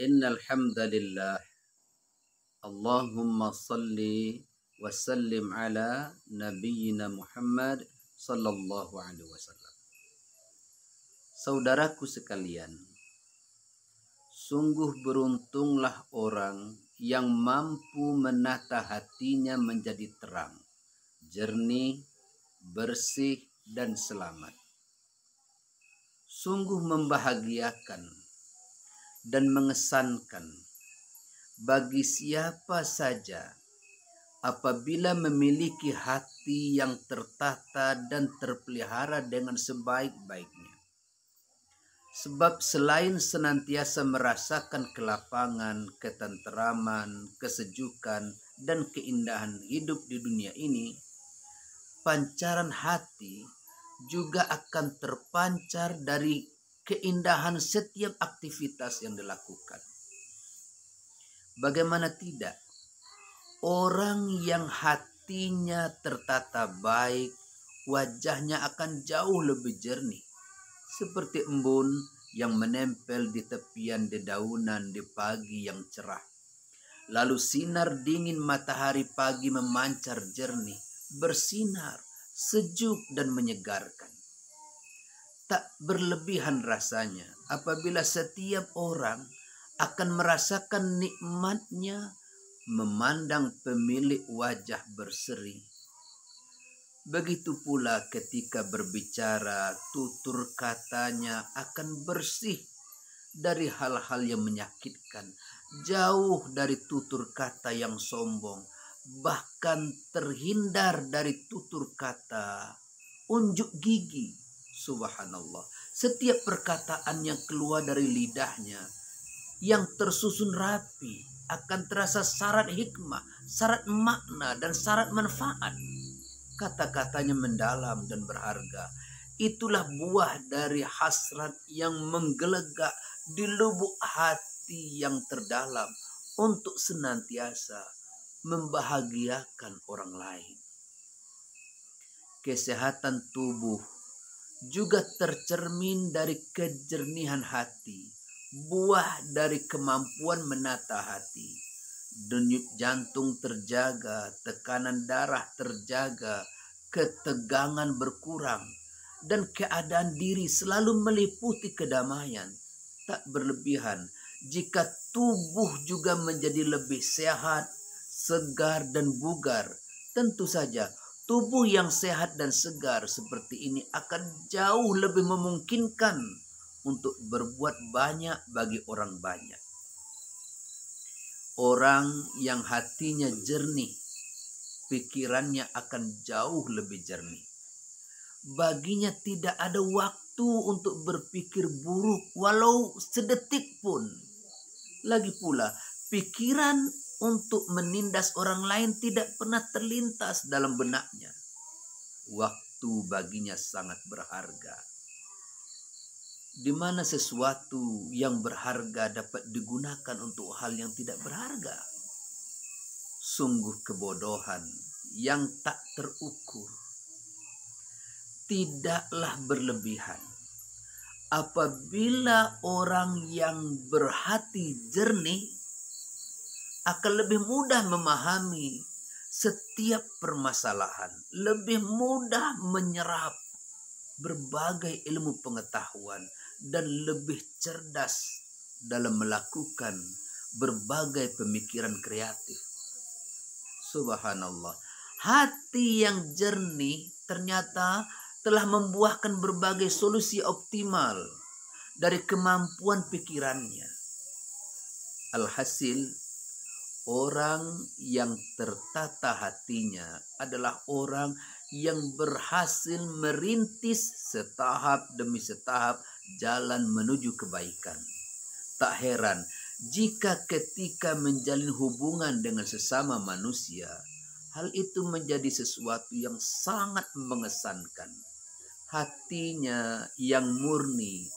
Innal hamdalillah Allahumma salli wa sallim ala nabiyyina Muhammad sallallahu alaihi wasallam. Saudaraku sekalian, sungguh beruntunglah orang yang mampu menata hatinya menjadi terang, jernih, bersih, dan selamat. Sungguh membahagiakan dan mengesankan bagi siapa saja apabila memiliki hati yang tertata dan terpelihara dengan sebaik-baiknya. Sebab selain senantiasa merasakan kelapangan, ketenteraman, kesejukan, dan keindahan hidup di dunia ini, pancaran hati juga akan terpancar dari keindahan setiap aktivitas yang dilakukan. Bagaimana tidak? Orang yang hatinya tertata baik, wajahnya akan jauh lebih jernih. Seperti embun yang menempel di tepian dedaunan di pagi yang cerah. Lalu sinar dingin matahari pagi memancar jernih, bersinar, sejuk dan menyegarkan. Tak berlebihan rasanya apabila setiap orang akan merasakan nikmatnya memandang pemilik wajah berseri. Begitu pula ketika berbicara, tutur katanya akan bersih dari hal-hal yang menyakitkan, jauh dari tutur kata yang sombong, bahkan terhindar dari tutur kata unjuk gigi. Subhanallah, setiap perkataan yang keluar dari lidahnya yang tersusun rapi akan terasa syarat hikmah, syarat makna, dan syarat manfaat. Kata-katanya mendalam dan berharga. Itulah buah dari hasrat yang menggelegak di lubuk hati yang terdalam untuk senantiasa membahagiakan orang lain. Kesehatan tubuh juga tercermin dari kejernihan hati, buah dari kemampuan menata hati. Denyut jantung terjaga, tekanan darah terjaga, ketegangan berkurang, dan keadaan diri selalu meliputi kedamaian. Tak berlebihan jika tubuh juga menjadi lebih sehat, segar, dan bugar. Tentu saja tubuh yang sehat dan segar seperti ini akan jauh lebih memungkinkan untuk berbuat banyak bagi orang banyak. Orang yang hatinya jernih, pikirannya akan jauh lebih jernih. Baginya tidak ada waktu untuk berpikir buruk walau sedetik pun. Lagi pula, pikiran untuk menindas orang lain tidak pernah terlintas dalam benaknya. Waktu baginya sangat berharga. Di mana sesuatu yang berharga dapat digunakan untuk hal yang tidak berharga. Sungguh kebodohan yang tak terukur. Tidaklah berlebihan apabila orang yang berhati jernih akan lebih mudah memahami setiap permasalahan, lebih mudah menyerap berbagai ilmu pengetahuan, dan lebih cerdas dalam melakukan berbagai pemikiran kreatif. Subhanallah, hati yang jernih ternyata telah membuahkan berbagai solusi optimal dari kemampuan pikirannya. Alhasil, orang yang tertata hatinya adalah orang yang berhasil merintis setahap demi setahap jalan menuju kebaikan. Tak heran jika ketika menjalin hubungan dengan sesama manusia, hal itu menjadi sesuatu yang sangat mengesankan. Hatinya yang murni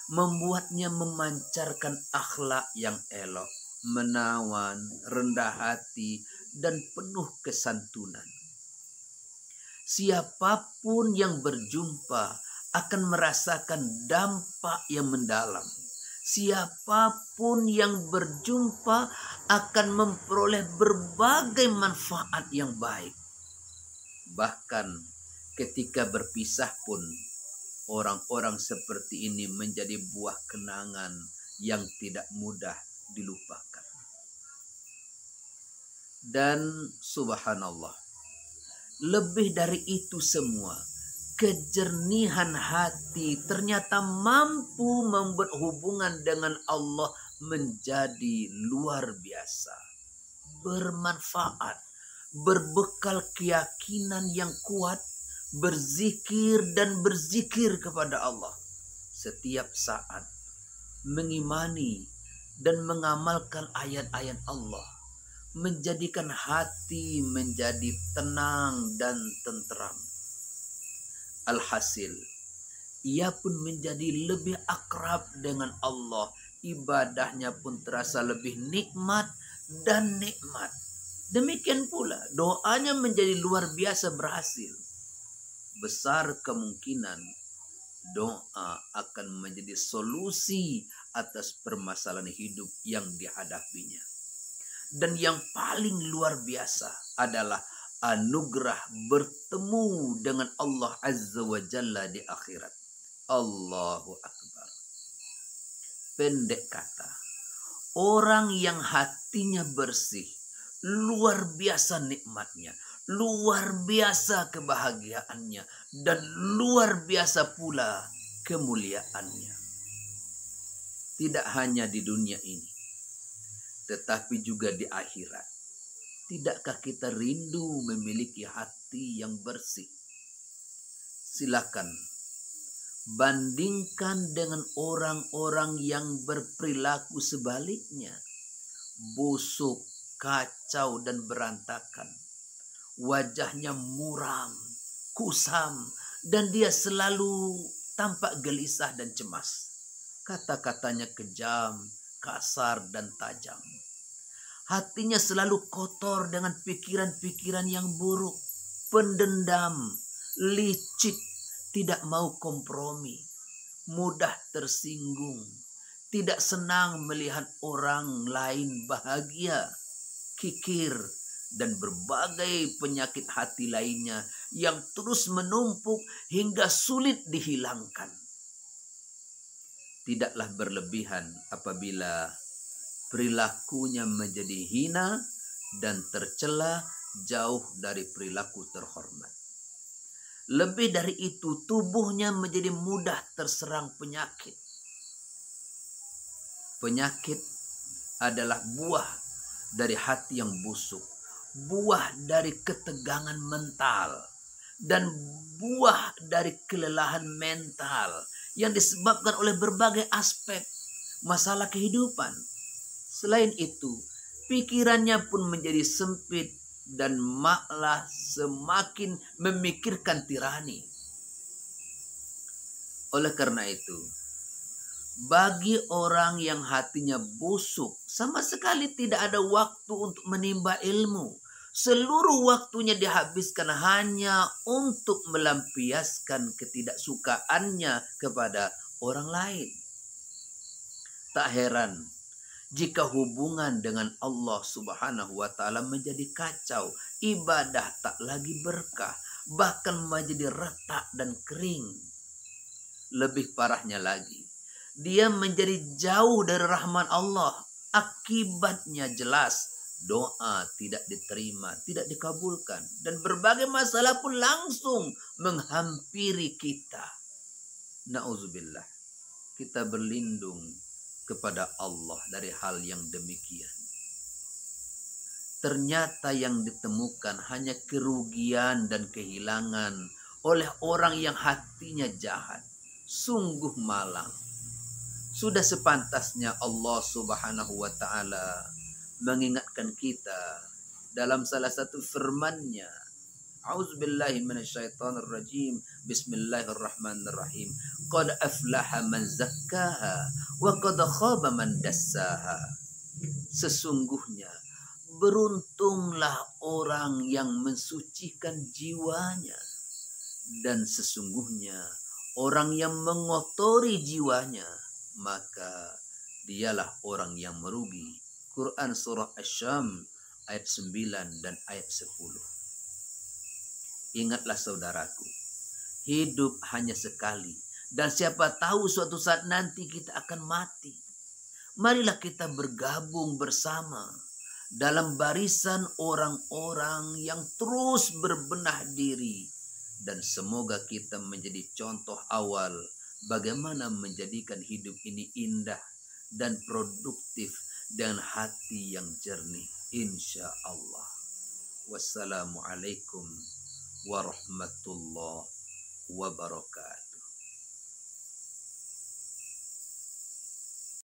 membuatnya memancarkan akhlak yang elok, menawan, rendah hati, dan penuh kesantunan. Siapapun yang berjumpa akan merasakan dampak yang mendalam. Siapapun yang berjumpa akan memperoleh berbagai manfaat yang baik. Bahkan ketika berpisah pun, orang-orang seperti ini menjadi buah kenangan yang tidak mudah dilupakan. Dan subhanallah, lebih dari itu semua, kejernihan hati ternyata mampu membuat hubungan dengan Allah menjadi luar biasa, bermanfaat, berbekal keyakinan yang kuat, berzikir dan berzikir kepada Allah setiap saat, mengimani dan mengamalkan ayat-ayat Allah, menjadikan hati menjadi tenang dan tentram. Alhasil, ia pun menjadi lebih akrab dengan Allah. Ibadahnya pun terasa lebih nikmat dan nikmat. Demikian pula doanya menjadi luar biasa berhasil. Besar kemungkinan doa akan menjadi solusi atas permasalahan hidup yang dihadapinya. Dan yang paling luar biasa adalah anugerah bertemu dengan Allah Azza wa Jalla di akhirat. Allahu Akbar. Pendek kata, orang yang hatinya bersih, luar biasa nikmatnya, luar biasa kebahagiaannya, dan luar biasa pula kemuliaannya. Tidak hanya di dunia ini, tetapi juga di akhirat. Tidakkah kita rindu memiliki hati yang bersih? Silakan bandingkan dengan orang-orang yang berperilaku sebaliknya. Busuk, kacau dan berantakan. Wajahnya muram, kusam, dan dia selalu tampak gelisah dan cemas. Kata-katanya kejam, kasar dan tajam. Hatinya selalu kotor dengan pikiran-pikiran yang buruk, pendendam, licik, tidak mau kompromi, mudah tersinggung, tidak senang melihat orang lain bahagia, kikir, dan berbagai penyakit hati lainnya yang terus menumpuk hingga sulit dihilangkan. Tidaklah berlebihan apabila perilakunya menjadi hina dan tercela jauh dari perilaku terhormat. Lebih dari itu, tubuhnya menjadi mudah terserang penyakit. Penyakit adalah buah dari hati yang busuk, buah dari ketegangan mental, dan buah dari kelelahan mental yang disebabkan oleh berbagai aspek masalah kehidupan. Selain itu, pikirannya pun menjadi sempit dan malah semakin memikirkan tirani. Oleh karena itu, bagi orang yang hatinya busuk, sama sekali tidak ada waktu untuk menimba ilmu. Seluruh waktunya dihabiskan hanya untuk melampiaskan ketidaksukaannya kepada orang lain. Tak heran jika hubungan dengan Allah Subhanahu wa Ta'ala menjadi kacau, ibadah tak lagi berkah, bahkan menjadi retak dan kering. Lebih parahnya lagi, dia menjadi jauh dari rahmat Allah. Akibatnya jelas, doa tidak diterima, tidak dikabulkan, dan berbagai masalah pun langsung menghampiri kita. Na'udzubillah, kita berlindung kepada Allah dari hal yang demikian. Ternyata yang ditemukan hanya kerugian dan kehilangan oleh orang yang hatinya jahat. Sungguh malang. Sudah sepantasnya Allah Subhanahu wa Ta'ala mengingatkan kita dalam salah satu firman-Nya. A'udzubillahi minasyaitonirrajim. Bismillahirrahmanirrahim. Qad aflaha man zakkaha wa qad khaba man dassaha. Sesungguhnya beruntunglah orang yang mensucikan jiwanya, dan sesungguhnya orang yang mengotori jiwanya, maka dialah orang yang merugi. Quran surah Asy-Syams ayat 9 dan ayat 10. Ingatlah saudaraku, hidup hanya sekali dan siapa tahu suatu saat nanti kita akan mati. Marilah kita bergabung bersama dalam barisan orang-orang yang terus berbenah diri dan semoga kita menjadi contoh awal bagaimana menjadikan hidup ini indah dan produktif dengan hati yang jernih, insya Allah. Wassalamualaikum warahmatullahi wabarakatuh.